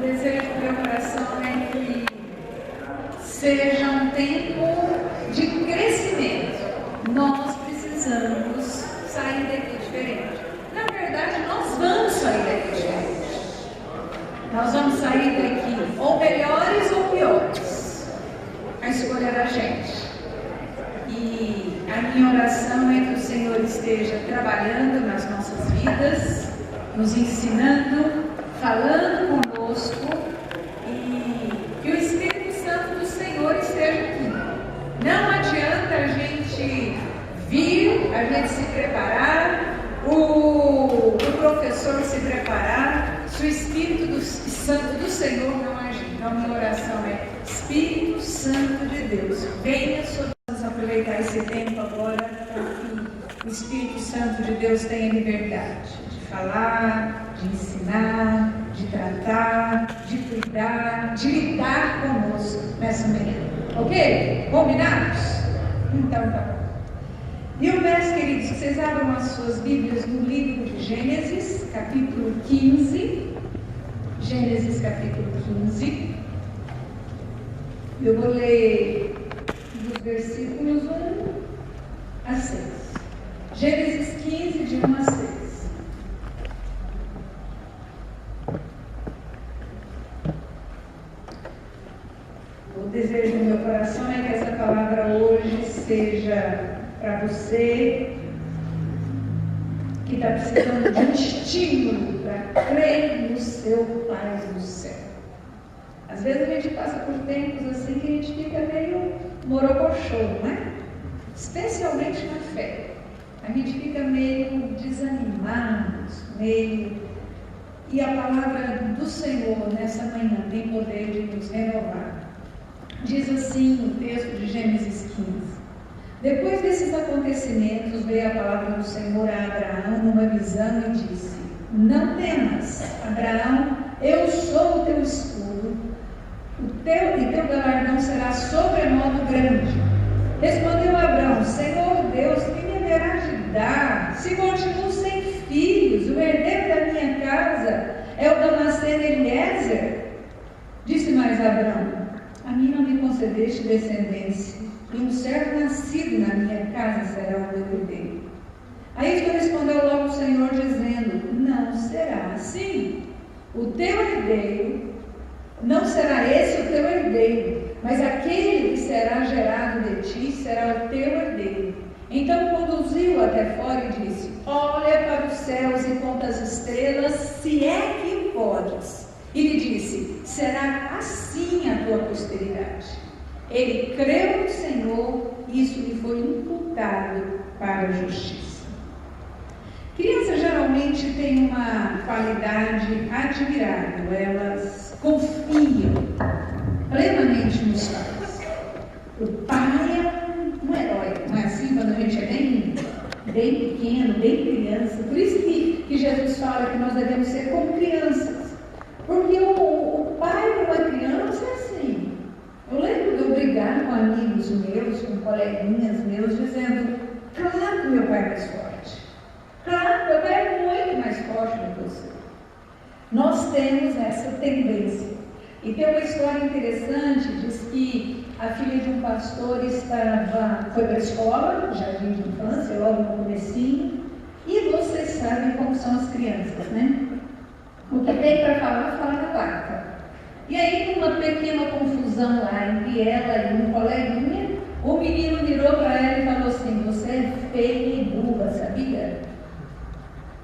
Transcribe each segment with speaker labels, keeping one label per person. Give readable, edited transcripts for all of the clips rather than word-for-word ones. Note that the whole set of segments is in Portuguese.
Speaker 1: desejo do meu coração é que seja um tempo de crescimento. Nós precisamos sair daqui diferente. Na verdade, nós vamos sair daqui diferente. Nós vamos sair daqui ou melhores ou piores. A escolha é da gente. E a minha oração é que o Senhor esteja trabalhando nas nossas vidas, nos ensinando, falando conosco, e que o Espírito Santo do Senhor esteja aqui. Não adianta a gente vir, a gente se preparar, o professor se preparar, se o Espírito Santo do Senhor não agir. Então, minha oração é: Espírito Santo de Deus, venha sobre nós. Aproveitar esse tempo agora para que o Espírito Santo de Deus tenha liberdade de falar, de ensinar, de tratar, de cuidar, de lidar conosco nessa manhã. Ok? Combinados? Então tá bom. E eu peço, queridos, que vocês abram as suas Bíblias no livro de Gênesis, capítulo 15. Gênesis, capítulo 15. Eu vou ler dos versículos 1 a 6. Gênesis 15, de 1 a 6. O desejo do meu coração é que essa palavra hoje seja para você que está precisando de um estímulo para crer no seu Pai do céu. Às vezes a gente passa por tempos assim que a gente fica meio morocochô, não é? Especialmente na fé. A gente fica meio desanimado, E a palavra do Senhor nessa manhã tem poder de nos renovar. Diz assim o texto de Gênesis 15. Depois desses acontecimentos, veio a palavra do Senhor a Abraão numa visão e disse: Não temas, Abraão, eu sou o teu escudo, e teu galardão será sobremodo grande. Respondeu Abraão: Senhor Deus, que me haverá de dar, se continuo sem filhos? O herdeiro da minha casa é o Damasceno Eliezer. Disse mais Abraão: A mim não me concedeste descendência, e um servo nascido na minha casa será o meu herdeiro. Aí respondeu logo o Senhor, dizendo: Não será assim. O teu herdeiro, não será esse o teu herdeiro, mas aquele que será gerado de ti será o teu herdeiro. Então conduziu-o até fora e disse: Olha para os céus e conta as estrelas, se é que podes. E lhe disse: Será assim a tua posteridade. Ele creu no Senhor, e isso lhe foi imputado para a justiça. Crianças geralmente têm uma qualidade admirável, elas confiam plenamente nos pais. O pai é um herói, não é assim? Quando a gente é bem pequeno, bem criança. Por isso que Jesus fala que nós devemos ser como crianças. Porque o pai de uma criança é assim. Eu lembro de eu brigar com amigos meus, com coleguinhas meus, dizendo: Claro que meu pai é mais forte. Claro, meu pai é muito mais forte do que você. Nós temos essa tendência. E tem uma história interessante, diz que a filha de um pastor foi para a escola, jardim de infância, logo no comecinho, e vocês sabem como são as crianças, né? O que tem para falar, fala na lata. E aí, numa pequena confusão lá entre ela e um coleguinha, o menino virou para ela e falou assim: Você é feia e burra, sabia?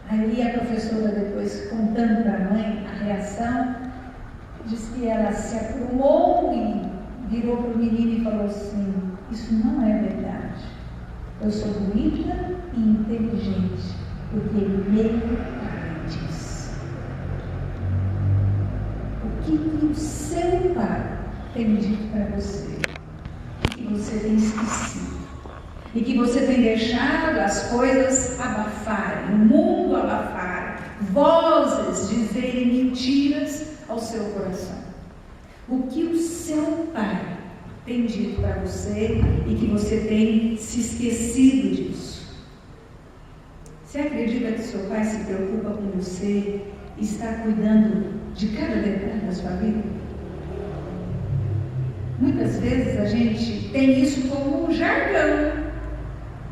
Speaker 1: Aí a professora, depois contando para a mãe a reação, disse que ela se aprumou e virou para o menino e falou assim: Isso não é verdade. Eu sou bonita e inteligente, porque meu pai disse. O que o seu pai tem dito para você? E que você tem esquecido? E que você tem deixado as coisas abafarem, o mundo abafar, vozes dizerem mentiras ao seu coração. O que o seu pai tem dito para você e que você tem se esquecido disso? Você acredita que seu pai se preocupa com você, está cuidando de cada detalhe da sua vida? Muitas vezes a gente tem isso como um jargão.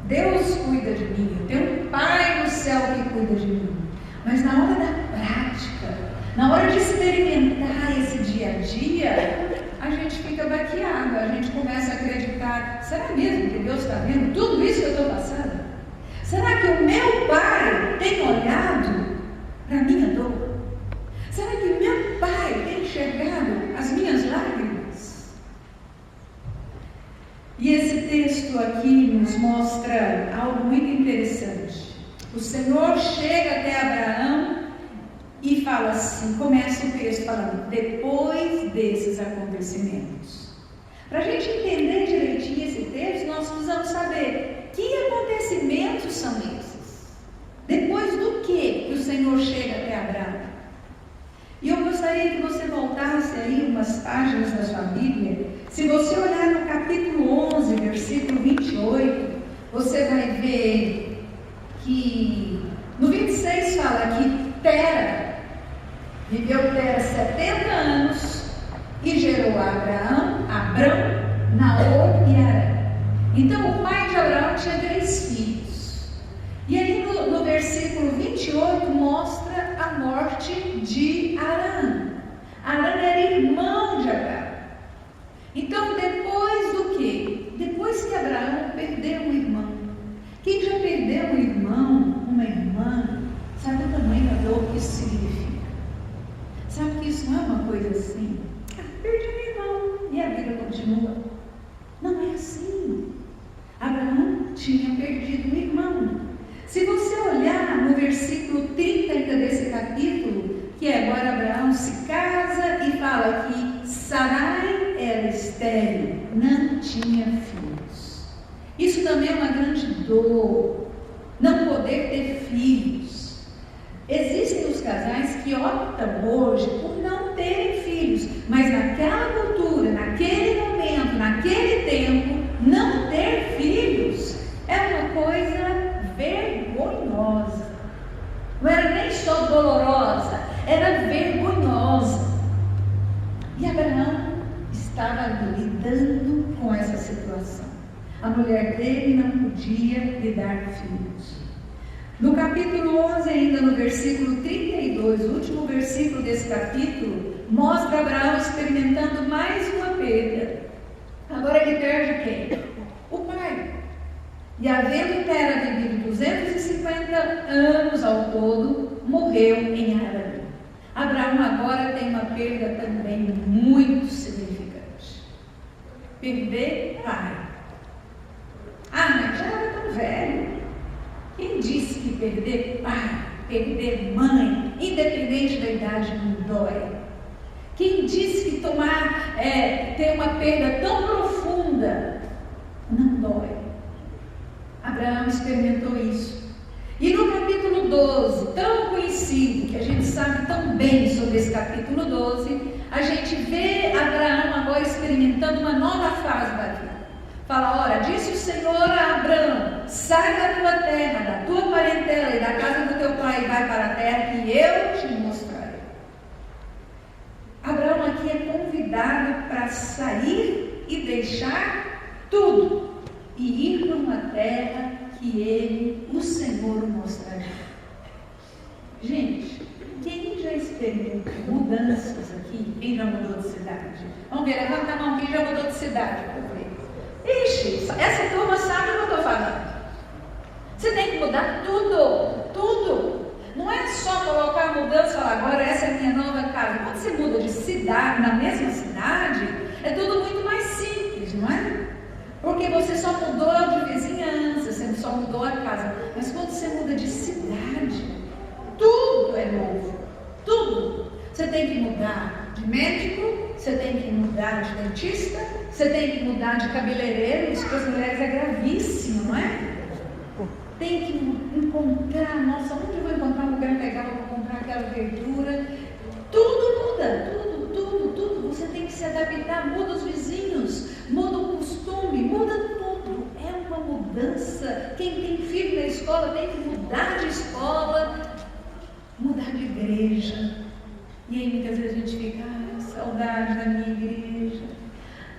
Speaker 1: Deus cuida de mim, eu tenho um Pai no céu que cuida de mim. Mas na hora da prática, na hora de experimentar esse dia a dia, a gente fica baqueado, a gente começa a acreditar: será mesmo que Deus está vendo tudo isso que eu estou passando? Será que o meu Pai tem olhado para a minha dor? Será que o meu Pai tem enxergado as minhas lágrimas? E esse texto aqui nos mostra algo muito interessante. O Senhor chega até Abraão e fala assim, começa o texto falando: depois desses acontecimentos. Para a gente entender direitinho esse texto, nós precisamos saber que acontecimentos são esses. Depois do que o Senhor chega até Abraão? E eu gostaria que você voltasse aí umas páginas da sua Bíblia. Se você olhar no capítulo 11, versículo 28, você vai ver que no 26 fala que viveu Tera 70 anos e gerou a Abrão, Naor e Arã. Então o pai de Abraão tinha 3 filhos. E aí no versículo 28 mostra a morte de Arã. Arã era irmão de Abraão. Então depois do quê? Depois que Abraão perdeu um irmão. Quem já perdeu um irmão, uma irmã, sabe o tamanho da dor que isso significa? Sabe que isso não é uma coisa assim: perdi um irmão e a vida continua. Não é assim. Abraão tinha perdido um irmão. Se você olhar no versículo 30 ainda desse capítulo, que é agora Abraão se casa e fala que Sarai era estéril, não tinha filhos. Isso também é uma grande dor, não poder ter filhos. Existem os casais que optam hoje por não terem filhos, mas naquela cultura, naquele momento, naquele tempo, não ter filhos é uma coisa vergonhosa. Não era nem só dolorosa, era vergonhosa. E Abraão estava lidando com essa situação. A mulher dele não podia lhe dar filhos. No capítulo 11, ainda no versículo 32, o último versículo desse capítulo, mostra Abraão experimentando mais uma perda. Agora ele perde quem? O pai. E havendo Tera vivido 250 anos ao todo, morreu em Harã. Abraão agora tem uma perda também muito significante. Perder pai. Mas já era tão velho. Quem disse que perder pai, perder mãe, independente da idade, não dói? Quem disse que ter uma perda tão profunda não dói? Abraão experimentou isso. E no capítulo 12, tão conhecido, que a gente sabe tão bem sobre esse capítulo 12, a gente vê Abraão agora experimentando uma nova fase da vida. Fala: ora, disse o Senhor a Abraão: sai da tua terra, da tua parentela e da casa do teu pai, e vai para a terra que eu te mostrarei. Abraão aqui é convidado para sair e deixar tudo e ir para uma terra que ele, o Senhor, o mostrará. Gente, quem já experimentou mudanças aqui? Quem já mudou de cidade? Vamos ver, levanta a mão, quem já mudou de cidade? Ixi, essa turma sabe o que eu estou falando. Você tem que mudar tudo, tudo. Não é só colocar a mudança e falar: agora essa é a minha nova casa. Quando você muda de cidade, na mesma cidade, é tudo muito mais simples, não é? Porque você só mudou de vizinhança, você só mudou a casa. Mas quando você muda de cidade, tudo é novo, tudo. Você tem que mudar de médico, você tem que mudar de dentista, você tem que mudar de cabeleireiro. Isso para as mulheres é gravíssimo, não é? Tem que encontrar, nossa, onde eu vou encontrar um lugar legal para comprar aquela verdura? Tudo muda, tudo. Você tem que se adaptar, muda os vizinhos, muda o costume, muda tudo. É uma mudança. Quem tem filho na escola tem que mudar de escola, mudar de igreja. E aí muitas vezes a gente fica, saudade da minha igreja,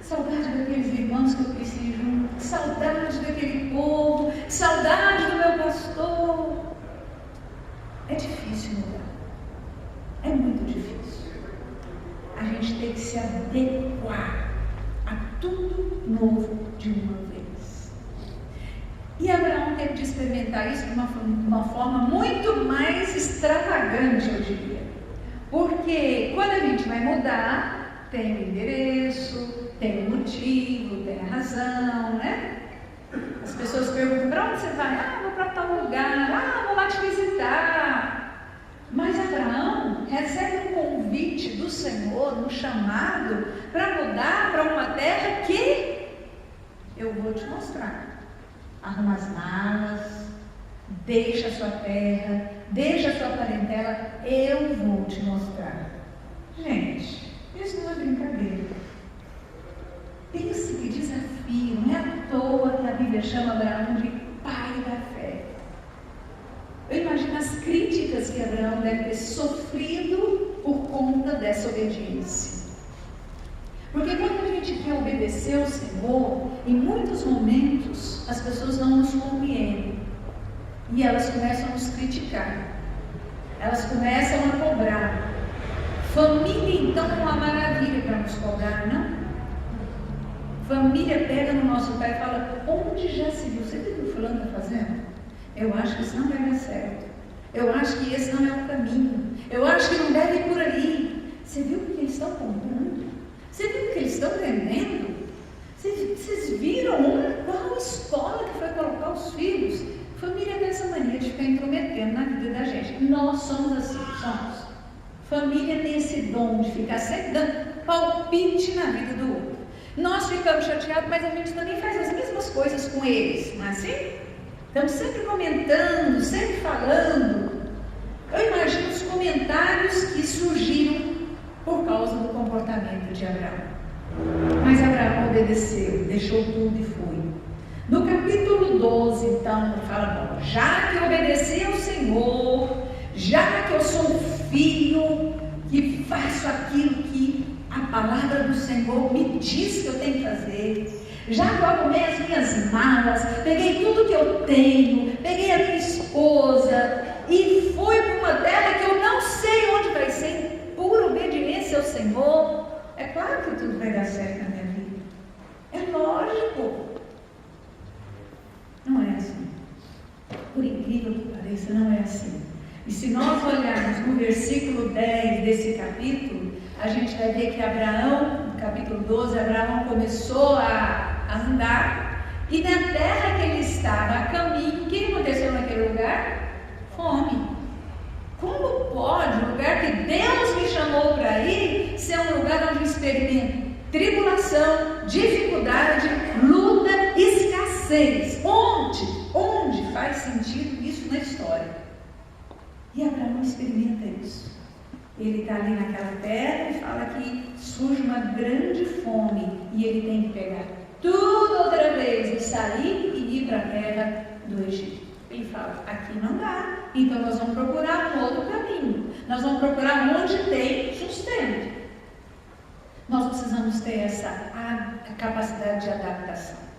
Speaker 1: saudade daqueles irmãos que eu cresci junto, saudade daquele povo, saudade do meu pastor. É difícil mudar, é muito difícil. A gente tem que se adequar a tudo novo de uma vez. E Abraão teve de experimentar isso de uma forma muito mais extravagante, eu diria. Porque quando a gente vai mudar, tem o endereço, tem o motivo, tem a razão, né? As pessoas perguntam, para onde você vai? Vou para tal lugar, vou lá te visitar. Mas Abraão recebe um convite do Senhor, um chamado, para mudar para uma terra que eu vou te mostrar. Arruma as malas, deixa a sua terra, deixa a sua parentela, eu vou te mostrar. Gente, isso não é brincadeira. Pense que desafio, não é à toa que a Bíblia chama Abraão de pai da fé. Eu imagino as críticas que Abraão deve ter sofrido por conta dessa obediência. Porque quando a gente quer obedecer ao Senhor, em muitos momentos as pessoas não nos compreendem. E elas começam a nos criticar. Elas começam a cobrar. Família, então, é uma maravilha para nos cobrar, não? Família pega no nosso pé e fala, onde já se viu? Você viu o que o fulano está fazendo? Eu acho que isso não vai dar certo. Eu acho que esse não é o caminho. Eu acho que não deve ir por ali. Você viu o que eles estão comprando? Você viu o que eles estão vendendo? Vocês viram qual escola que foi colocar os filhos? Família tem essa mania de ficar intrometendo na vida da gente. Nós somos assim, somos. Família tem esse dom de ficar sempre dando palpite na vida do outro. Nós ficamos chateados, mas a gente também faz as mesmas coisas com eles, não é assim? Estamos sempre comentando, sempre falando. Eu imagino os comentários que surgiram por causa do comportamento de Abraão. Mas Abraão obedeceu, deixou tudo e foi. No capítulo 12, então, fala, bom, já que eu obedeci ao Senhor, já que eu sou um filho que faço aquilo que a palavra do Senhor me diz que eu tenho que fazer, já que eu arrumei as minhas malas, peguei tudo que eu tenho, peguei a minha esposa e fui para uma terra que eu não sei onde vai ser, por obediência ao Senhor, é claro que tudo vai dar certo na minha vida. É lógico. Não é assim. Por incrível que pareça, não é assim. E se nós olharmos no versículo 10 desse capítulo, a gente vai ver que Abraão, no capítulo 12, Abraão começou a andar, e na terra que ele estava a caminho, o que aconteceu naquele lugar? Fome. Como pode um lugar que Deus me chamou para ir ser um lugar onde eu experimento tribulação, dificuldade, luta, escassez? Onde faz sentido isso na história? E Abraão experimenta isso. Ele está ali naquela terra e fala que surge uma grande fome e ele tem que pegar tudo outra vez e sair e ir para a terra do Egito. Ele fala, aqui não dá, então nós vamos procurar um outro caminho. Nós vamos procurar onde tem sustento. Nós precisamos ter essa capacidade de adaptação.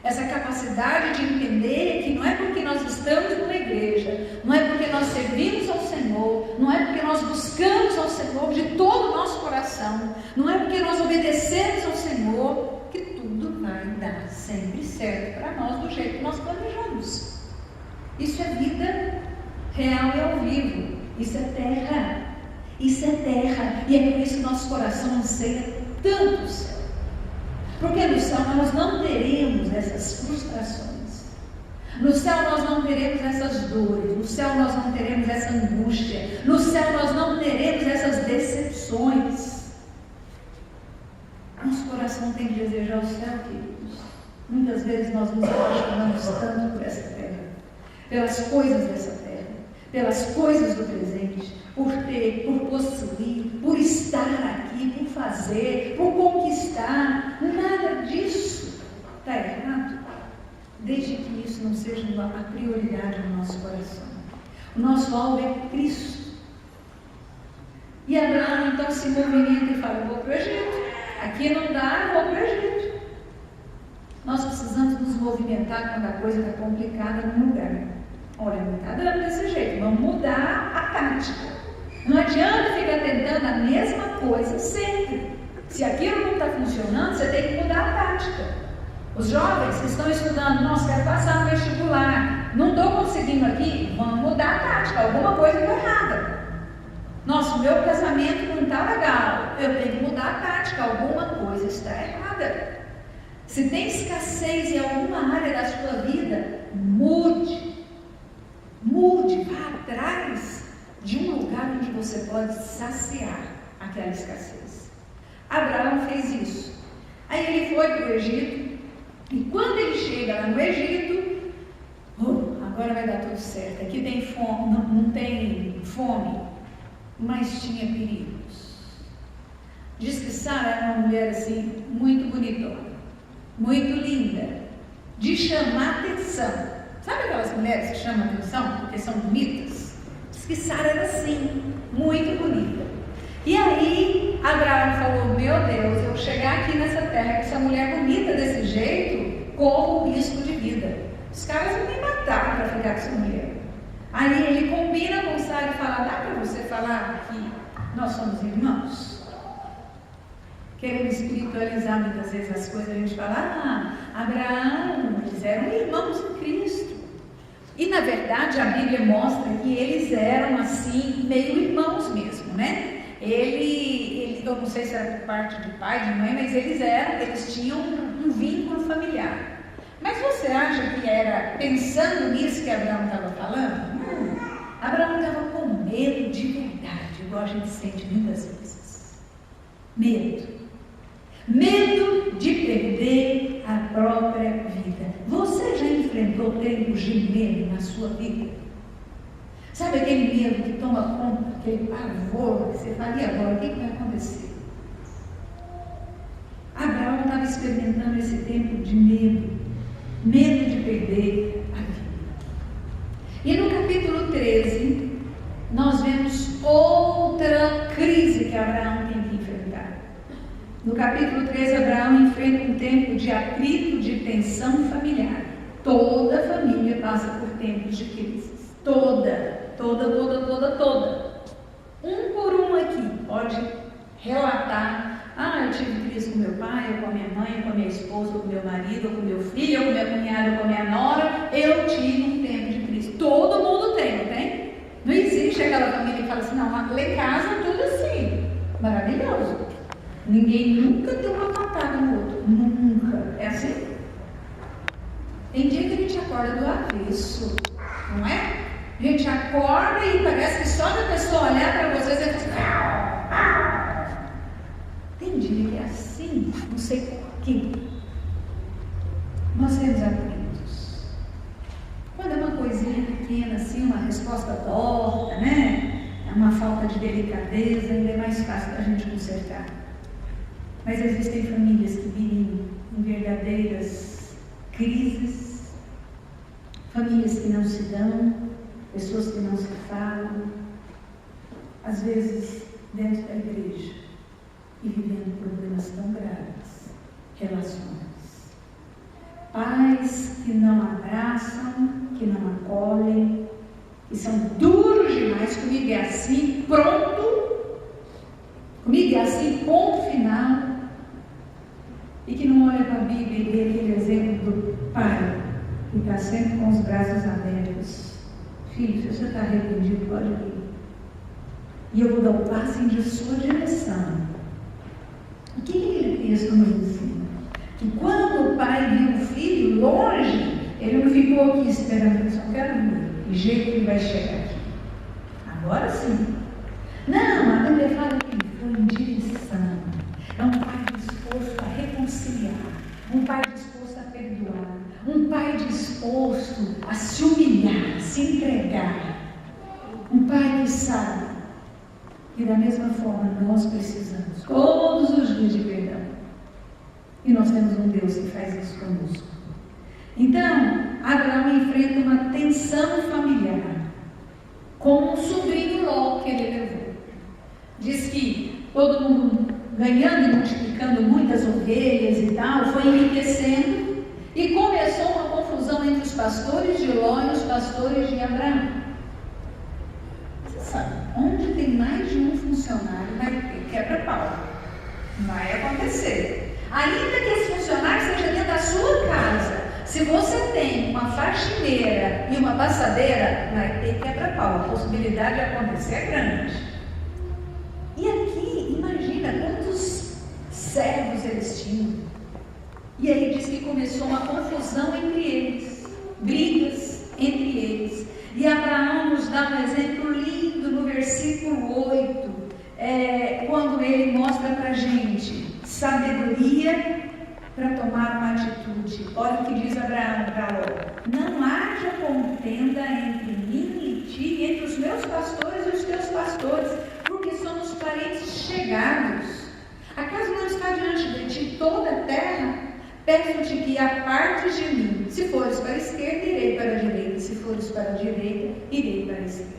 Speaker 1: Essa capacidade de entender que não é porque nós estamos numa igreja, não é porque nós servimos ao Senhor, não é porque nós buscamos ao Senhor de todo o nosso coração, não é porque nós obedecemos ao Senhor, que tudo vai dar sempre certo para nós do jeito que nós planejamos. Isso é vida real e ao vivo. Isso é terra. Isso é terra. E é por isso que nosso coração anseia tanto o céu. Porque no céu nós não teremos essas frustrações. No céu nós não teremos essas dores. No céu nós não teremos essa angústia. No céu nós não teremos essas decepções. Nosso coração tem que desejar o céu, queridos. Muitas vezes nós nos apaixonamos tanto por essa terra, pelas coisas dessa terra, pelas coisas do presente, por ter, por possuir, por estar aqui, por fazer, por conquistar. Nada disso está errado, desde que isso não seja a prioridade no nosso coração. O nosso alvo é Cristo. E Abraão então se movimenta e fala: eu vou para o Egito. Aqui não dá, eu vou para o Egito. Nós precisamos nos movimentar quando a coisa está complicada num lugar. Olha, não está dando desse jeito, vamos mudar a tática. Não adianta ficar tentando a mesma coisa sempre. Se aquilo não está funcionando, você tem que mudar a tática. Os jovens que estão estudando: nossa, quero passar no vestibular, não estou conseguindo aqui, vamos mudar a tática, alguma coisa está errada. Nossa, o meu casamento não está legal, eu tenho que mudar a tática, alguma coisa está errada. Se tem escassez em alguma área da sua vida, mude, vá atrás de um lugar onde você pode saciar aquela escassez. Abraão fez isso. Aí ele foi para o Egito, e quando ele chega lá no Egito, agora vai dar tudo certo. Aqui tem fome, não tem fome, mas tinha perigos. Diz que Sara era uma mulher assim, muito bonitona, muito linda, de chamar atenção. Sabe aquelas mulheres que chamam atenção porque são bonitas? Diz que Sara era assim, muito bonita. E aí Abraão falou: meu Deus, eu chegar aqui nessa terra com essa mulher bonita desse jeito, corro risco de vida. Os caras vão me matar para ficar com essa mulher. Aí ele combina com Sara e fala: dá para você falar que nós somos irmãos? Querendo espiritualizar muitas vezes as coisas, a gente fala: Abraão, eles eram irmãos em Cristo. E na verdade a Bíblia mostra que eles eram assim, meio irmãos mesmo, né? Ele, eu não sei se era por parte de pai, de mãe, mas eles tinham um vínculo familiar. Mas você acha que era pensando nisso que Abraão estava falando? Abraão estava com medo de verdade, igual a gente sente muitas vezes. Medo de perder a própria vida. Você já enfrentou tempos de medo na sua vida? Sabe aquele medo que toma conta, aquele pavor, que você fala: e agora, o que vai acontecer? Abraão estava experimentando esse tempo de medo de perder a vida. E no capítulo 13, nós vemos outra crise que Abraão tem que enfrentar. No capítulo 13, Abraão enfrenta um tempo de atrito, de tensão familiar. Toda família passa por tempos de crises. Toda. Um por um aqui pode relatar: eu tive crise com meu pai, ou com a minha mãe, ou com a minha esposa, ou com meu marido, ou com meu filho, ou com minha cunhada, ou com a minha nora. Eu tive um tempo de crise. Todo mundo tem, não tem? Não existe aquela família que fala assim: não, lá em casa tudo assim, maravilhoso. Ninguém nunca deu uma patada no outro, nunca. É assim? Tem dia que a gente acorda do avesso, não é? A gente acorda e parece que só da pessoa olhar para vocês e fala assim: tem dia que é assim, não sei porquê. Nós temos atritos. Quando é uma coisinha pequena assim, uma resposta torta, né? É uma falta de delicadeza, ainda é mais fácil da gente consertar. Mas existem famílias que vivem em verdadeiras crises, famílias que não se dão, pessoas que não se falam, às vezes dentro da igreja, e vivendo problemas tão graves, relações. Pais que não abraçam, que não acolhem, que são duros demais. Comigo é assim, pronto. Comigo é assim, ponto final. E que não olha para a Bíblia e vê aquele exemplo do pai que está sempre com os braços abertos. Filho, se você está arrependido, pode vir. E eu vou dar um passo em sua direção. O que aquele texto nos ensina? Que quando o pai viu o filho longe, ele não ficou aqui esperando, eu só quero ver que jeito que ele vai chegar aqui. Agora sim. Não, a Bíblia fala que ele foi em direção. É um pai disposto a reconciliar, um pai disposto a perdoar, um pai disposto a se humilhar, a se entregar. Um pai que sabe que da mesma forma nós precisamos todos os dias de perdão. E nós temos um Deus que faz isso conosco. Então, Abraão enfrenta uma tensão familiar com um sobrinho Ló que ele levou. Diz que todo mundo ganhando e multiplicando muitas ovelhas e tal, foi enriquecendo, e começou uma confusão entre os pastores de Ló e os pastores de Abraão. Você sabe, onde tem mais de um funcionário vai ter quebra-pau. Vai acontecer. Ainda que esse funcionário seja dentro da sua casa, se você tem uma faxineira e uma passadeira, vai ter quebra-pau. A possibilidade de acontecer é grande. E aqui, imagina quantos servos eles tinham. E aí diz que começou uma confusão entre eles, brigas entre eles. E Abraão nos dá um exemplo lindo no versículo 8, quando ele mostra para a gente sabedoria para tomar uma atitude. Olha o que diz Abraão para Ló: não haja contenda entre mim e ti, entre os meus pastores e os teus pastores, porque somos parentes chegados. Acaso não está diante de ti toda a terra? Peço-te que apartes de mim. Se fores para a esquerda, irei para a direita. Se fores para a direita, irei para a esquerda.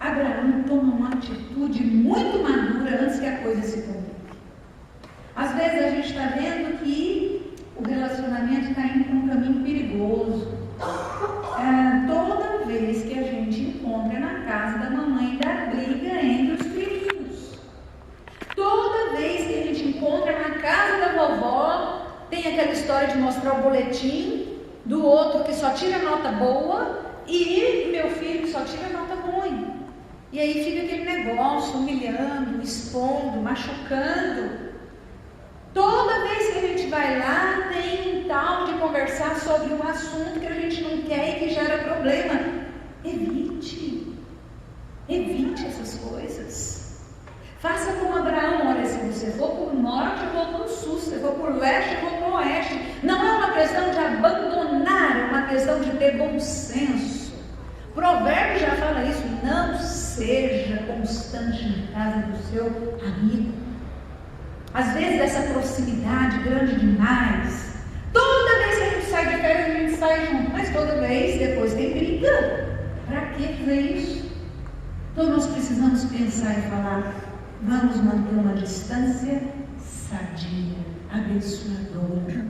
Speaker 1: Abraão toma uma atitude muito madura antes que a coisa se complique. Às vezes a gente está vendo que o relacionamento está indo para um caminho perigoso. Toda vez que a gente encontra na casa da mamãe da briga entre os filhos. Toda vez que a gente encontra na casa da vovó, tem aquela história de mostrar o boletim do outro que só tira nota boa e meu filho que só tira nota ruim. E aí fica aquele negócio humilhando, expondo, machucando. Toda vez que a gente vai lá, tem um tal de conversar sobre um assunto que a gente não quer e que gera problema. Evite essas coisas. Faça como Abraão. Olha, se você for para o norte, eu vou para o sul. Se for para o leste, eu vou para o oeste. Não é uma questão de abandonar, é uma questão de ter bom senso. Provérbio já fala isso: não seja constante na casa do seu amigo. Às vezes essa proximidade grande demais. Toda vez que a gente sai de férias, a gente sai junto, mas toda vez depois tem briga. Para que fazer isso? Então nós precisamos pensar e falar: vamos manter uma distância sadia, abençoadora.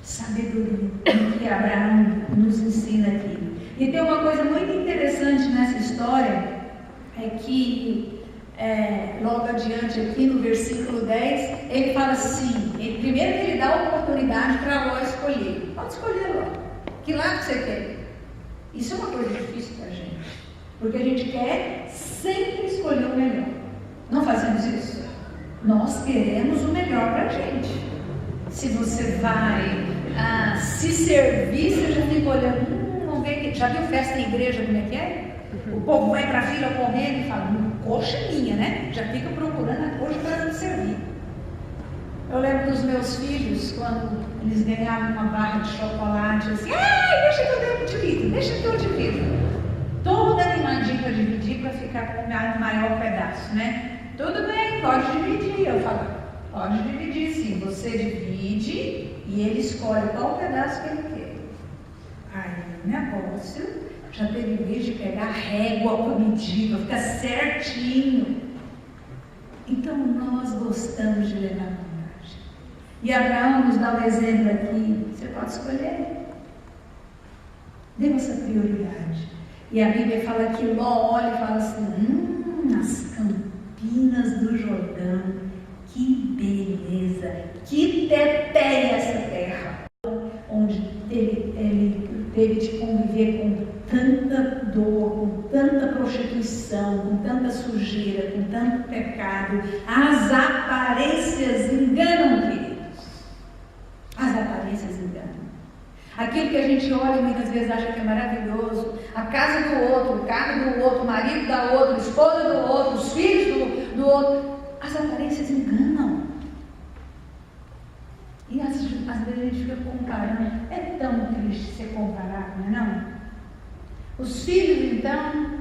Speaker 1: Sabedoria, que Abraão nos ensina aqui. E tem uma coisa muito interessante nessa história, é que logo adiante aqui no versículo 10, ele fala assim, primeiro ele dá a oportunidade para Ló escolher. Pode escolher, Ló. Que lado você quer? Isso é uma coisa difícil para a gente, porque a gente quer sempre escolher o melhor. Não fazemos isso? Nós queremos o melhor para a gente. Se você vai se servir, você já fica olhando, vamos ver, já viu festa em igreja como é que é? O povo vai para a fila correndo e fala: coxa é minha, né? Já fica procurando a coxa para se servir. Eu lembro dos meus filhos, quando eles ganhavam uma barra de chocolate, assim: deixa que eu divido, deixa que eu divido. Toda animadinha para dividir, para ficar com o maior pedaço, né? Tudo bem, pode dividir. Eu falo: pode dividir sim, você divide e ele escolhe qual pedaço que ele quer. Aí o negócio já teve vez de pegar a régua para medir, para ficar certinho. Então nós gostamos de levar vantagem. E Abraão nos dá um exemplo aqui: você pode escolher. Dê essa prioridade. E a Bíblia fala que Ló olha e fala assim: as campinas do Jordão, que beleza, que teteia essa terra, onde ele teve de conviver com tanta dor, com tanta prostituição, com tanta sujeira, com tanto pecado. As aparências enganam, queridos. As aparências enganam. Aquilo que a gente olha e muitas vezes acha que é maravilhoso, a casa do outro, o carro do outro, o marido da outra, a esposa do outro, os filhos do outro, as aparências enganam. E às vezes a gente fica comparando. É tão triste ser comparado, não é não? Os filhos, então,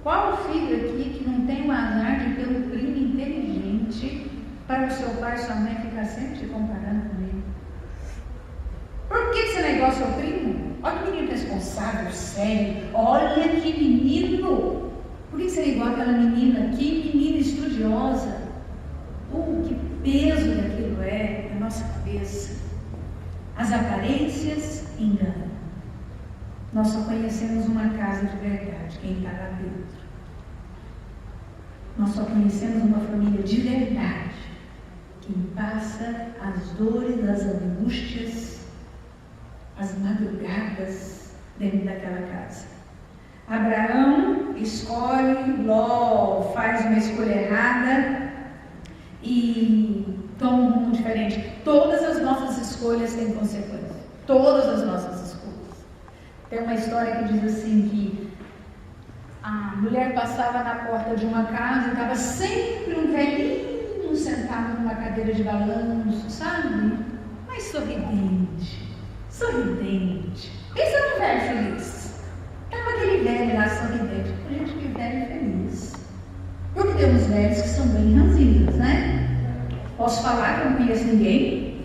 Speaker 1: qual filho aqui que não tem o azar de ter um primo inteligente para o seu pai e sua mãe ficar sempre se comparando com ele? Por que esse negócio é o primo? Olha que menino responsável, sério, olha que menino. Por que seria igual aquela menina? Que menina estudiosa. Que peso daquilo é na nossa cabeça. As aparências enganam. Nós só conhecemos uma casa de verdade, quem está lá dentro. Nós só conhecemos uma família de verdade, quem passa as dores, as angústias, as madrugadas dentro daquela casa. Abraão escolhe, Ló faz uma escolha errada e toma um rumo diferente. Todas as nossas escolhas têm consequências. Todas as nossas escolhas. Tem uma história que diz assim que a mulher passava na porta de uma casa e estava sempre um velhinho sentado numa cadeira de balanço, sabe? Mas sorridente, sorridente. Pensa num velho feliz. Estava aquele velho lá sorridente. Gente, que velho feliz. Porque tem uns velhos que são bem ranzinhos, né? Posso falar que eu não conheço ninguém?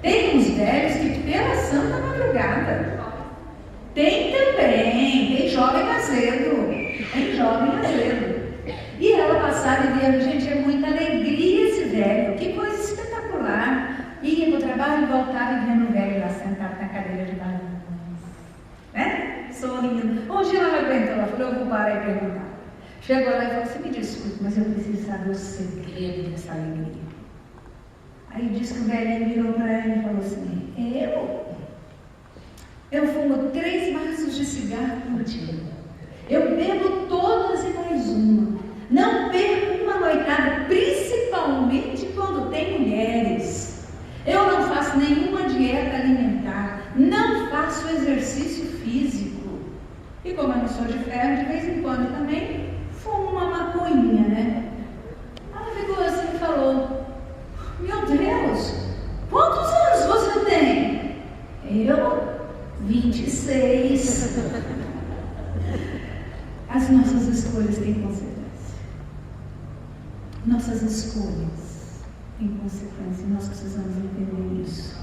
Speaker 1: Tem uns velhos que pela santa madrugada. Tem também, tem jovem azedo. Tem jovem azedo. E ela passava e via, gente, é muita alegria esse velho. Que coisa espetacular. Ia para o trabalho e voltava e vendo o velho lá sentado na cadeira de balanço. Né? Sorrindo. Um dia ela aguentou, ela falou, eu vou parar e perguntar. Chegou lá e falou assim, me desculpe, mas eu preciso saber o segredo dessa alegria. Aí disse que o velhinho virou para ela e falou assim, eu fumo 3 maços de cigarro por dia. Eu bebo todas e mais uma. Não perco uma noitada, principalmente quando tem mulheres. Eu não faço nenhuma dieta alimentar. Não faço exercício físico. E como eu não sou de ferro, de vez em quando também fumo uma maconhinha, né? Ela ficou assim e falou, meu Deus, quantos anos você tem? Eu? 26. As nossas escolhas têm consequência. Nossas escolhas têm consequência. Nós precisamos entender isso.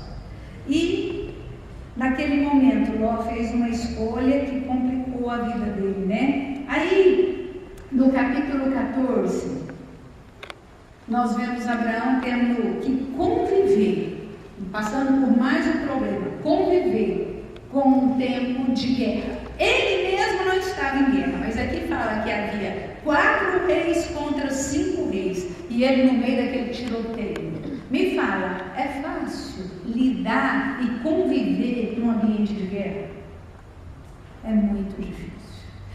Speaker 1: E naquele momento, Ló fez uma escolha que complicou a vida dele, né? Aí, no capítulo 14, nós vemos Abraão tendo que conviver, passando por mais um problema, conviver com um tempo de guerra. Ele mesmo não estava em guerra, mas aqui fala que havia 4 reis contra 5 reis, e ele no meio daquele tiroteio. Me fala, é fácil lidar e conviver num ambiente de guerra? É muito difícil.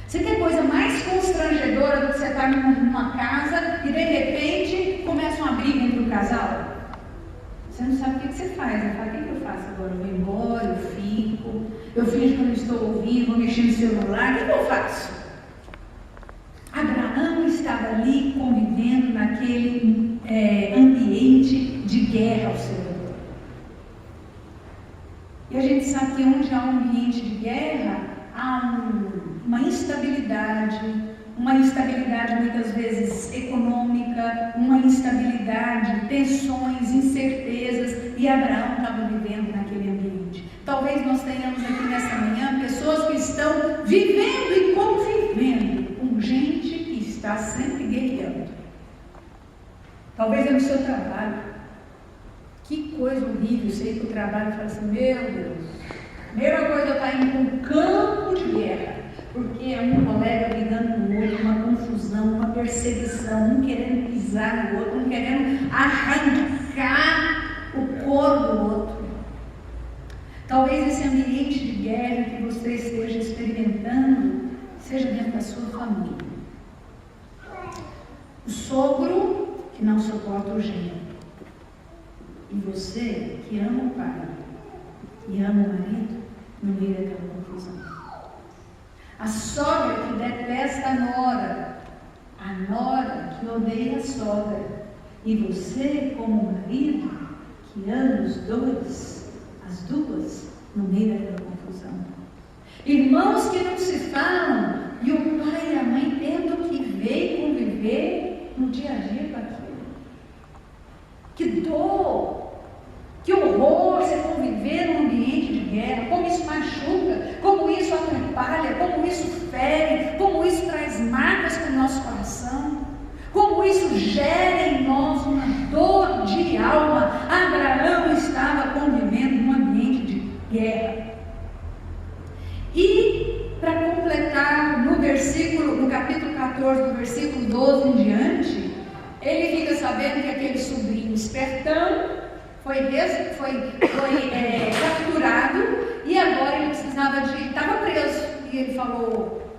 Speaker 1: Você tem coisa mais constrangedora do que você estar numa casa e de repente começa uma briga entre o casal? Você não sabe o que você faz. Você fala, o que eu faço agora? Eu vou embora, eu fico, eu finjo que eu não estou ouvindo, vou mexer no celular, o que eu faço? Abraão estava ali convivendo naquele ambiente de guerra ao seu redor. E a gente sabe que onde há um ambiente de guerra, há uma instabilidade muitas vezes econômica, uma instabilidade, tensões, incertezas, e Abraão estava vivendo naquele ambiente. Talvez nós tenhamos aqui nessa manhã pessoas que estão vivendo e convivendo com gente que está sempre guerreando. Talvez é no seu trabalho. Que coisa horrível você ir para o trabalho e falar assim, meu Deus, primeira coisa eu estar indo para um campo de guerra, porque é um colega brigando com o outro, uma confusão, uma perseguição, um querendo pisar no outro, um querendo arrancar o couro do outro. Talvez esse ambiente de guerra que você esteja experimentando seja dentro da sua família. O sogro que não suporta o genro. E você que ama o pai e ama o marido, no meio daquela confusão. A sogra que detesta a nora que odeia a sogra, e você como marido que ama os dois, as duas, no meio daquela confusão. Irmãos que não se falam, e o pai e a mãe tendo que ver e conviver no dia a dia com aquilo. Que dor! Que horror você conviver num ambiente de guerra, como isso machuca, como isso atrapalha, como isso fere, como isso traz versículo 12 em diante, ele fica sabendo que aquele sobrinho espertão foi capturado e agora ele estava preso. E ele falou,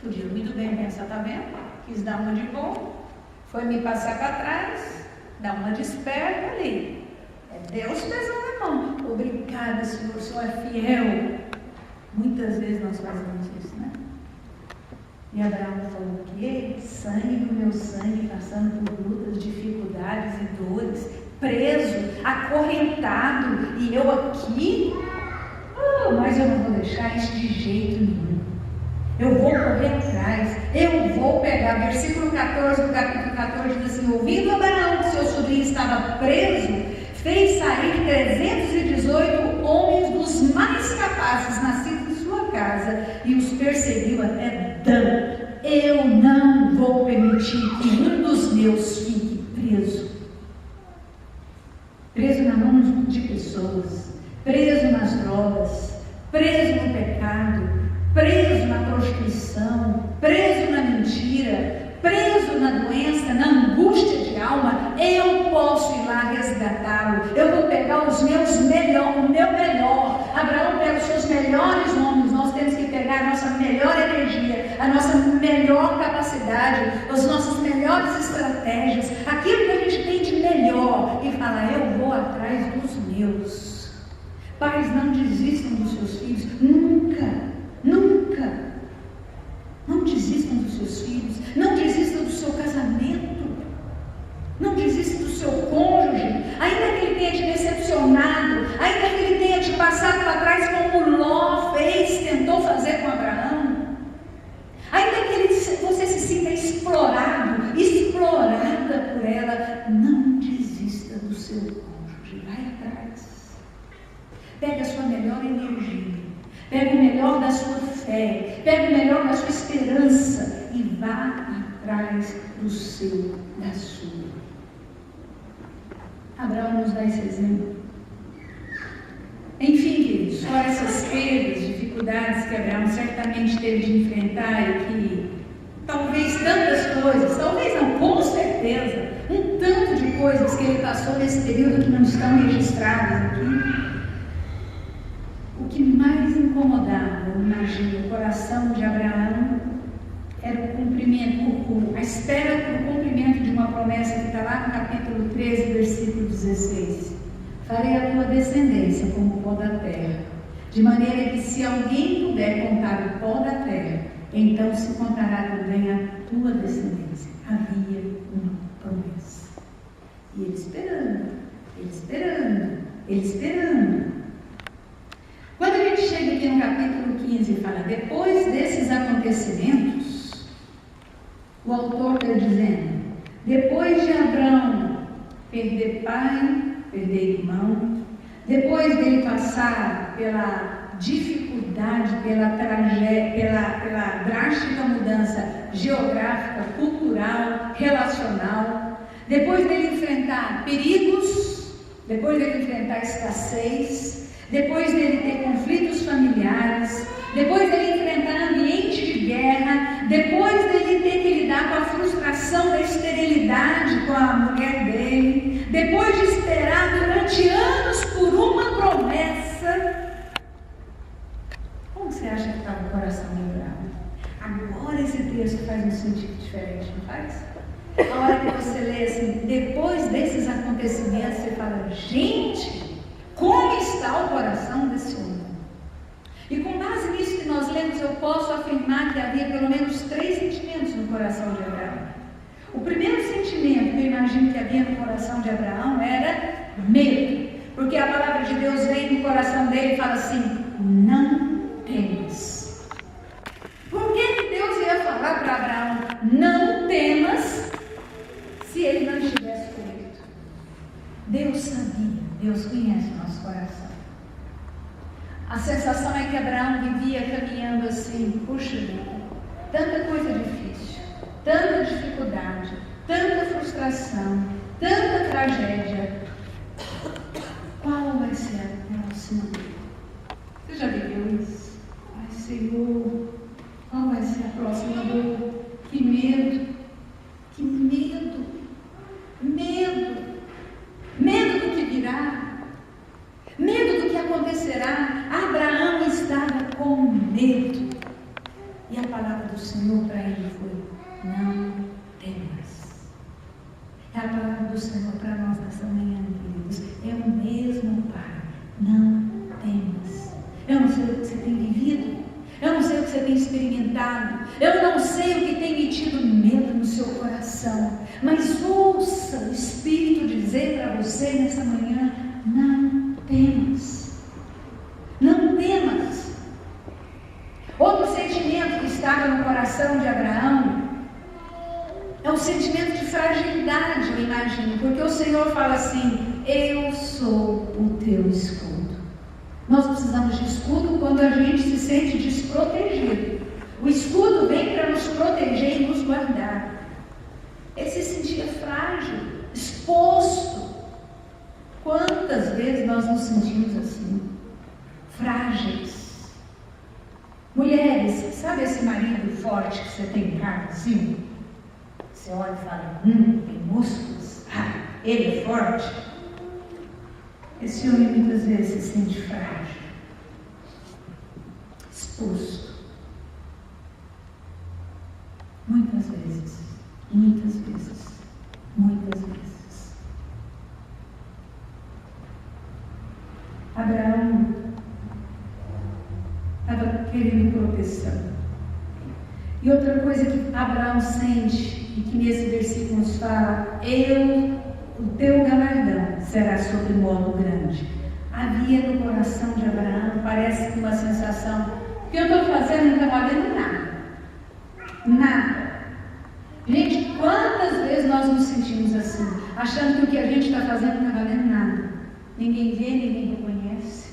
Speaker 1: podia muito bem pensar, tá vendo? Quis dar uma de bom, foi me passar para trás, dar uma de esperto ali. É Deus pesando a mão. Obrigada, Senhor, o Senhor é fiel. Muitas vezes nós fazemos isso, né? E Abraão falou que sangue do meu sangue, passando por lutas, dificuldades e dores, preso, acorrentado, e eu aqui, mas eu não vou deixar isso de jeito nenhum. Eu vou correr atrás, eu vou pegar. Versículo 14 do capítulo 14 diz assim: ouvindo Abraão que seu sobrinho estava preso, fez sair 318 homens dos mais capazes, nascidos em sua casa, e os perseguiu até Dan. Eu não vou permitir que um dos meus fique preso. Preso na mão de pessoas, preso nas drogas, preso no pecado, preso na prostituição, preso na mentira, preso na doença, na angústia de alma. Eu posso ir lá resgatá-lo. Eu vou pegar o meu melhor. Abraão pega os seus melhores homens. Nós temos que pegar a nossa melhor energia, a nossa melhor capacidade, as nossas melhores estratégias, aquilo que a gente tem de melhor, e falar: eu vou atrás dos meus. Pais, não desistam dos seus filhos, nunca, nunca. Não desistam dos seus filhos, não desistam do seu casamento, não desistam do seu cônjuge, ainda que ele tenha te decepcionado, ainda que ele tenha te passado para trás como Ló tentou fazer com Abraão, ainda que você se sinta explorado, explorada por ela, não desista do seu cônjuge, vai atrás, pega a sua melhor energia, pega o melhor da sua fé, pega o melhor da sua esperança e vá atrás da sua. Abraão nos dá esse exemplo. Enfim, queridos, fora essas perdas, dificuldades que Abraão certamente teve de enfrentar e que talvez tantas coisas, talvez não, com certeza, um tanto de coisas que ele passou nesse período que não estão registradas aqui. O que mais incomodava, eu imagino, o coração de Abraão era o cumprimento, a espera por cumprimento de uma promessa que está lá no capítulo 13, versículo 16. Farei a tua descendência como o pó da terra, de maneira que se alguém puder contar o pó da terra, então se contará também a tua descendência. Havia uma promessa. E ele esperando. Quando a gente chega aqui no capítulo 15 e fala, depois desses acontecimentos, o autor está dizendo, depois de Abraão perder pai, perder irmão, depois dele passar pela dificuldade, pela tragédia, pela drástica mudança geográfica, cultural, relacional, depois dele enfrentar perigos, depois dele enfrentar escassez, depois dele ter conflitos familiares, depois dele enfrentar ambiente de guerra, depois dele ter que lidar com a frustração da esterilidade com a mulher dele, depois de esperar durante anos por uma promessa, como você acha que estava o coração de Abraão? Agora esse texto faz um sentido diferente, não faz? A hora que você lê assim, depois desses acontecimentos, você fala, gente, como está o coração desse homem? E com base nisso que nós lemos, eu posso afirmar que havia pelo menos 3 sentimentos no coração de Abraão. O primeiro sentimento que eu imagino que havia no coração de Abraão era medo, porque a palavra de Deus vem no coração dele e fala assim, não temas. Por que Deus ia falar para Abraão, não temas, se ele não estivesse com ele? Deus sabia. Deus conhece o nosso coração. A sensação é que Abraão vivia caminhando assim, puxa vida, tanta coisa difícil, tanta dificuldade, tanta frustração, tanta tragédia. Qual vai ser a próxima dele? Você já viveu isso? Ai, Senhor, qual vai ser a próxima dor? Que medo, do Senhor para ele foi: não temas. É a palavra do Senhor para nós nessa manhã, queridos. É o mesmo Pai. Não temas. Eu não sei o que você tem vivido. Eu não sei o que você tem experimentado. Eu não sei o que tem metido medo no seu coração. Mas ouça o Espírito dizer para você nessa manhã: não temas. Não temas. Outro sentimento que estava no coração de Abraão é um sentimento de fragilidade, eu imagino. Porque o Senhor fala assim: eu sou o teu escudo. Nós precisamos de escudo quando a gente se sente desprotegido. O escudo vem para nos proteger e nos guardar. Ele se sentia frágil, exposto. Quantas vezes nós nos sentimos assim? Frágeis. Mulheres, sabe esse marido forte que você tem em casa, assim? Você olha e fala: tem músculos, ele é forte. Esse homem muitas vezes se sente frágil, exposto. Muitas vezes, muitas vezes, muitas vezes. Abraão estava querendo proteção. E outra coisa que Abraão sente, e que nesse versículo nos fala: o teu galardão será sobre modo grande. Havia no coração de Abraão, parece que uma sensação: o que eu estou fazendo não está valendo nada. Nada. Gente, quantas vezes nós nos sentimos assim, achando que o que a gente está fazendo não está valendo nada. Ninguém vê, ninguém reconhece.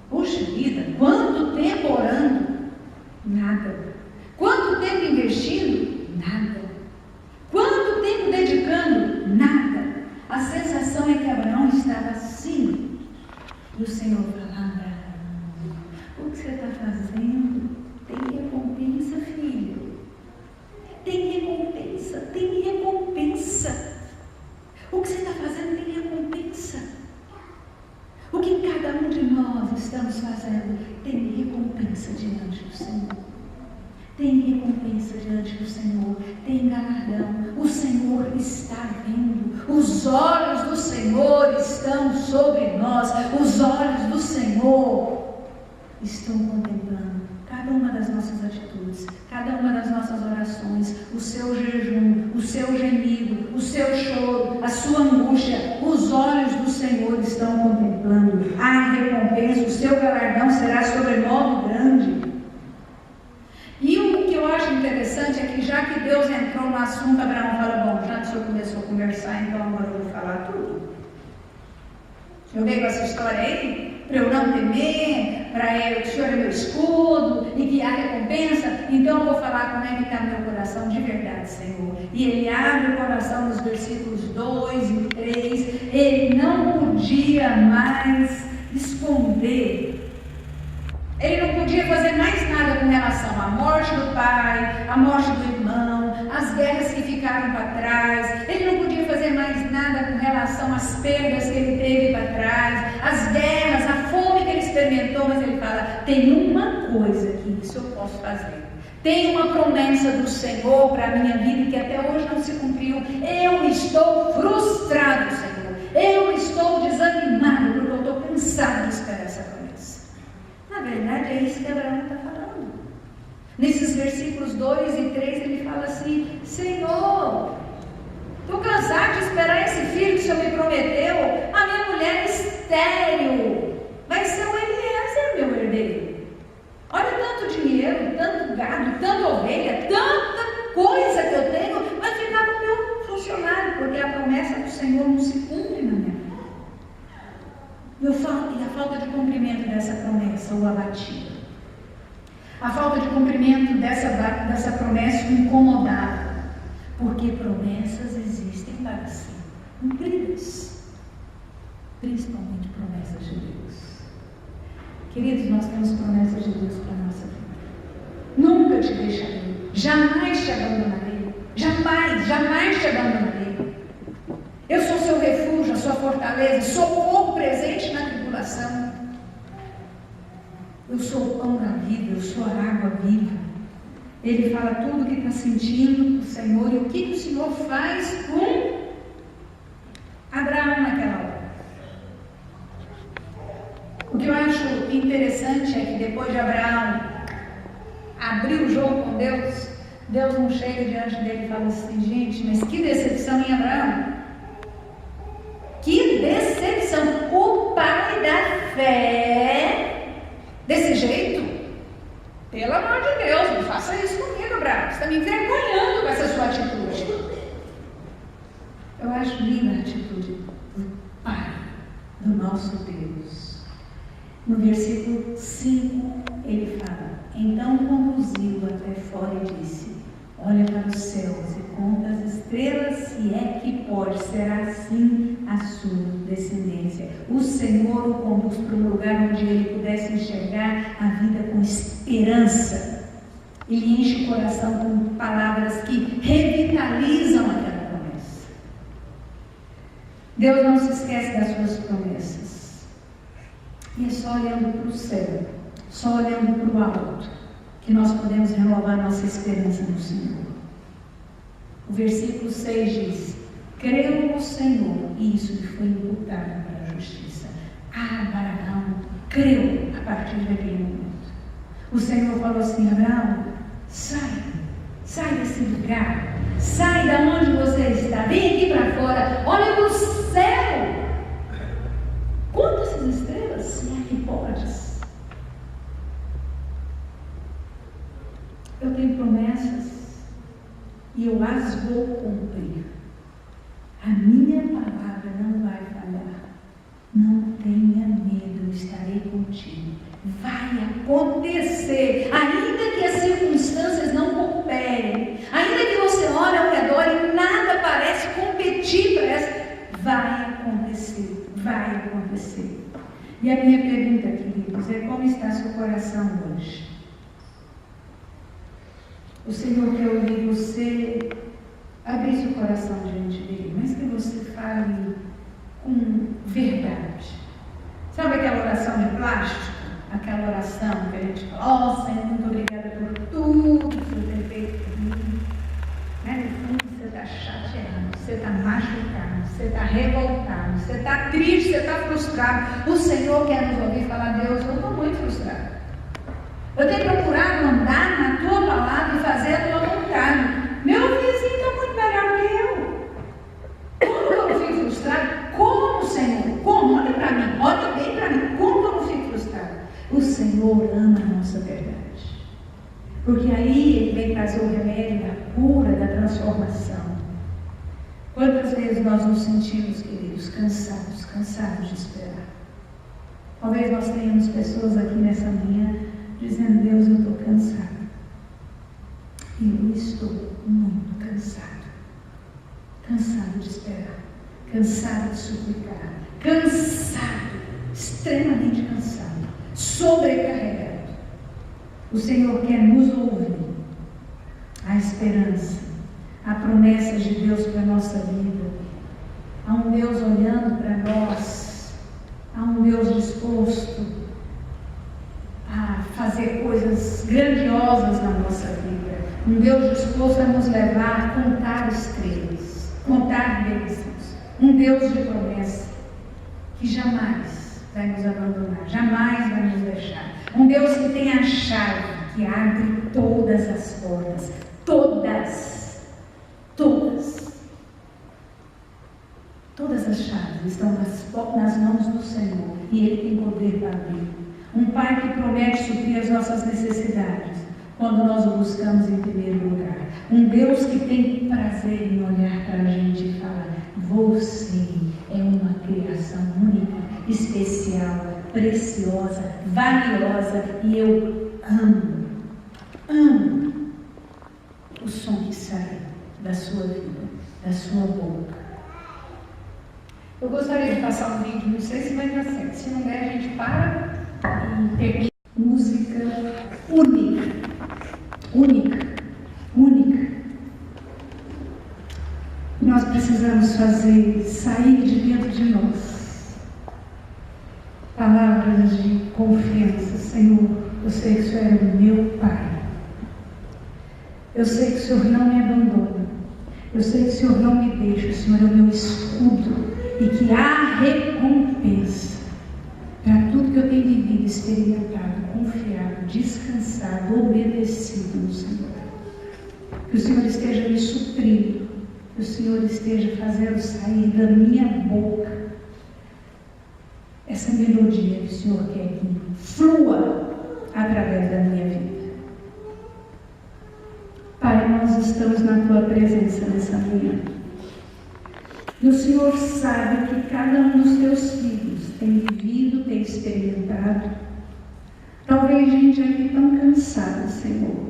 Speaker 1: Puxa vida, quanto tempo orando? Nada. Quanto tempo investindo? Nada. Quanto tempo dedicando? Nada. A sensação é que Abraão estava assim. E o Senhor fala: Abraão, o que você está fazendo tem recompensa, filho. Tem recompensa, tem recompensa. O que você está fazendo tem recompensa. O que cada um de nós estamos fazendo tem recompensa diante do Senhor. Tem recompensa diante do Senhor, tem galardão. O Senhor está vendo. Os olhos do Senhor estão sobre nós. Os olhos do Senhor estão contemplando cada uma das nossas atitudes, cada uma das nossas orações, o seu jejum, o seu gemido, o seu choro, a sua angústia. Os olhos do Senhor estão contemplando. Há recompensa, o seu galardão será sobremodo grande. E o que eu acho interessante é que, já que Deus entrou no assunto, Abraão fala: bom, já que o senhor começou a conversar, então agora eu vou falar tudo. Eu veio com essa história aí, para eu não temer, para o senhor é meu escudo, e que há recompensa, então eu vou falar como é que está meu coração de verdade, Senhor. E ele abre o coração nos versículos 2 e 3, ele não podia mais esconder. Ele não podia fazer mais nada com relação à morte do pai, à morte do irmão, as guerras que ficaram para trás. Ele não podia fazer mais nada com relação às perdas que ele teve para trás, as guerras, a fome que ele experimentou. Mas ele fala: tem uma coisa que isso eu posso fazer. Tem uma promessa do Senhor para a minha vida que até hoje não se cumpriu. Eu estou frustrado, Senhor. Eu estou desanimado porque eu estou cansado de esperar essa promessa. Na verdade, é isso que Abraão está falando. Nesses versículos 2 e 3, ele fala assim: Senhor, estou cansado de esperar esse filho que o Senhor me prometeu. A minha mulher estéril vai ser o Eliezer, meu herdeiro. Olha tanto dinheiro, tanto gado, tanta ovelha, tanta coisa que eu tenho, vai ficar com o meu funcionário, porque a promessa do Senhor não se cumpre na minha vida. E a falta de cumprimento dessa promessa o abatia. A falta de cumprimento dessa promessa o incomodava. Porque promessas existem para ser cumpridas. Principalmente promessas de Deus. Queridos, nós temos promessas de Deus para a nossa vida. Nunca te deixarei. Jamais te abandonarei. Jamais, jamais te abandonarei. Eu sou seu refúgio, a sua fortaleza, socorro presente na tribulação. Eu sou o pão da vida, eu sou a água viva. Ele fala tudo o que está sentindo o Senhor e o que o Senhor faz com Abraão naquela hora. O que eu acho interessante é que depois de Abraão abrir o jogo com Deus, Deus não chega diante dele e fala assim: gente, mas que decepção em Abraão. Que decepção. O pai da fé desse jeito? Pelo amor de Deus, não faça isso comigo, Abraão. Você está me envergonhando com essa sua atitude. Eu acho linda a atitude do Pai, do nosso Deus. No versículo 5, ele fala: então conduziu até fora e disse: olha para os céus e conta as estrelas, se é que pode, será assim a sua descendência. O Senhor o conduz para um lugar onde ele pudesse enxergar a vida com esperança. Ele enche o coração com palavras que revitalizam aquela promessa. Deus não se esquece das suas promessas. E é só olhando para o céu, só olhando para o alto, que nós podemos renovar nossa esperança no Senhor. O versículo 6 diz: creu no Senhor e isso lhe foi imputado para a justiça. Abraão creu a partir daquele momento. O Senhor falou assim: Abraão, sai desse lugar, sai da onde você está, vem aqui para fora, olha para o céu, conta essas estrelas, se é que podes. Eu tenho promessas e eu as vou cumprir. A minha palavra não vai falhar. Não tenha medo, eu estarei contigo. Vai acontecer, ainda que as circunstâncias não cooperem, ainda que você olhe ao redor e nada parece competir para essa, vai acontecer, vai acontecer. E a minha pergunta, queridos, é: como está seu coração hoje? O Senhor quer ouvir você abrir seu coração diante dele, mas que você fale com verdade. Sabe aquela oração de plástico? Aquela oração que a gente fala: ó Senhor, muito obrigada por tudo que você tem feito comigo. Mas no fundo você está chateado, você está machucado, você está revoltado, você está triste, você está frustrado. O Senhor quer nos ouvir falar: Deus, eu estou muito frustrado. Eu tenho procurado andar na tua palavra e fazer a tua vontade. Meu vizinho está muito melhor que eu. Como eu não fico frustrado? Como, Senhor? Como? Olha para mim, olha bem para mim. Como eu não fico frustrado? O Senhor ama a nossa verdade. Porque aí Ele vem trazer o remédio da cura, da transformação. Quantas vezes nós nos sentimos, queridos, cansados de esperar? Talvez nós tenhamos pessoas aqui nessa manhã dizendo: Deus, eu estou cansado. Eu estou muito cansado. Cansado de esperar. Cansado de suplicar. Cansado. Extremamente cansado. Sobrecarregado. O Senhor quer nos ouvir. A esperança. A promessa de Deus para a nossa vida. Há um Deus olhando para nós. Há um Deus disposto a fazer coisas grandiosas na nossa vida. Um Deus disposto a nos levar a contar estrelas, contar bênçãos. Um Deus de promessa que jamais vai nos abandonar, jamais vai nos deixar. Um Deus que tem a chave que abre todas as portas. Todas as chaves estão nas mãos do Senhor e Ele tem poder para abrir. Um Pai que promete suprir as nossas necessidades quando nós o buscamos em primeiro lugar. Um Deus que tem prazer em olhar para a gente e falar: você é uma criação única, especial, preciosa, valiosa, e eu amo o som que sai da sua vida, da sua boca. Eu gostaria de passar um vídeo, não sei se vai dar certo. Se não der, a gente para e termina. Música única. Nós precisamos fazer sair de dentro de nós palavras de confiança. Senhor, eu sei que o Senhor é o meu Pai. Eu sei que o Senhor não me abandona. Eu sei que o Senhor não me deixa. O Senhor é o meu escudo e que há recompensa para tudo que eu tenho vivido, experimentado, confiado, descansado, obedecido no Senhor. Que o Senhor esteja me suprindo, que o Senhor esteja fazendo sair da minha boca essa melodia que o Senhor quer que flua através da minha vida. Pai, nós estamos na Tua presença nessa manhã. E o Senhor sabe que cada um dos Teus filhos tem vivido, tem experimentado. Talvez gente aqui tão cansada, Senhor.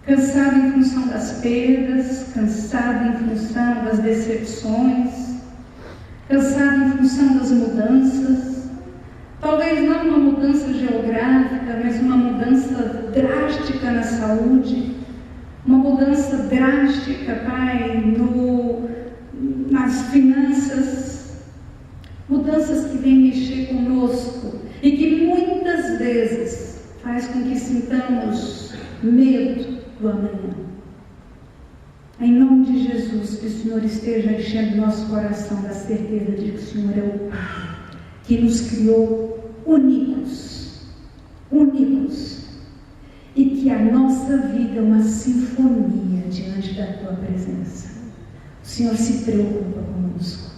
Speaker 1: Cansado em função das perdas, cansado em função das decepções, cansado em função das mudanças. Talvez não uma mudança geográfica, mas uma mudança drástica na saúde, uma mudança drástica, Pai, nas finanças, mudanças que vêm mexer conosco e que muitas vezes faz com que sintamos medo do amanhã. Em nome de Jesus, que o Senhor esteja enchendo nosso coração da certeza de que o Senhor é o Pai, que nos criou únicos, e que a nossa vida é uma sinfonia diante da Tua presença. O Senhor se preocupa conosco,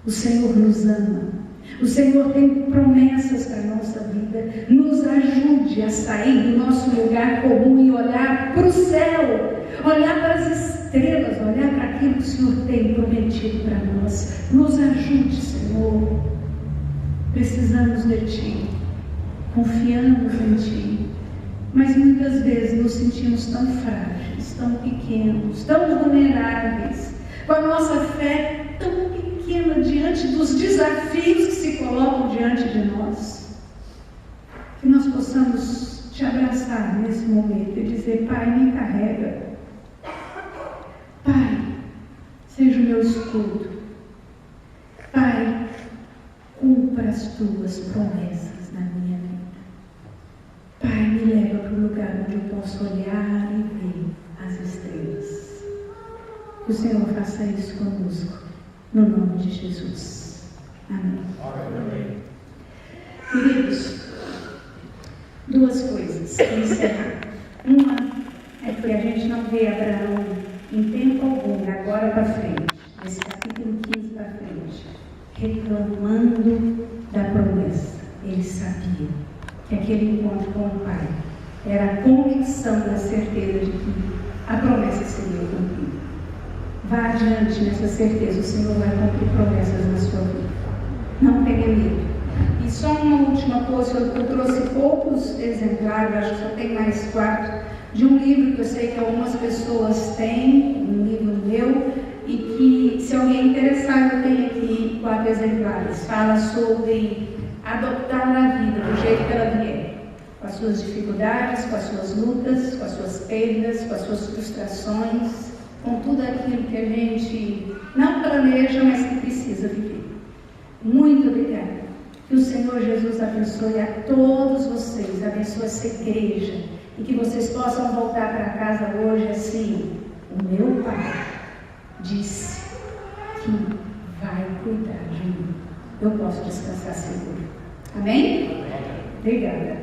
Speaker 1: o Senhor nos ama, o Senhor tem promessas para a nossa vida. Nos ajude a sair do nosso lugar comum e olhar para o céu, olhar para as estrelas, olhar para aquilo que o Senhor tem prometido para nós. Nos ajude, Senhor. Precisamos de Ti, confiamos em Ti, mas muitas vezes nos sentimos tão frágeis, tão pequenos, tão vulneráveis, com a nossa fé tão pequena diante dos desafios que se colocam diante de nós. Que nós possamos Te abraçar nesse momento e dizer: Pai, me carrega. Pai, seja o meu escudo. Pai, cumpra as Tuas promessas na minha vida. Pai, me leva para o lugar onde eu posso olhar e ver as estrelas. Que o Senhor faça isso conosco, no nome de Jesus. Amém. Amém. Queridos, duas coisas para encerrar. Uma é que a gente não vê Abraão em tempo algum, agora para frente, desse capítulo 15 para frente, reclamando da promessa. Ele sabia que aquele encontro com o Pai era a convicção da certeza de que a promessa seria cumprida. Vá adiante nessa certeza, o Senhor vai cumprir promessas na sua vida. Não tenha medo. E só uma última coisa, eu trouxe poucos exemplares, acho que só tem mais 4, de um livro que eu sei que algumas pessoas têm, um livro meu, e que, se alguém interessar, eu tenho aqui 4 exemplares. Fala sobre adoptar a vida do jeito que ela vier, com as suas dificuldades, com as suas lutas, com as suas perdas, com as suas frustrações, com tudo aquilo que a gente não planeja, mas que precisa viver. Muito obrigada. Que o Senhor Jesus abençoe a todos vocês, abençoe essa igreja, e que vocês possam voltar para casa hoje assim: o meu Pai disse que vai cuidar de mim. Eu posso descansar seguro. Amém? Obrigada.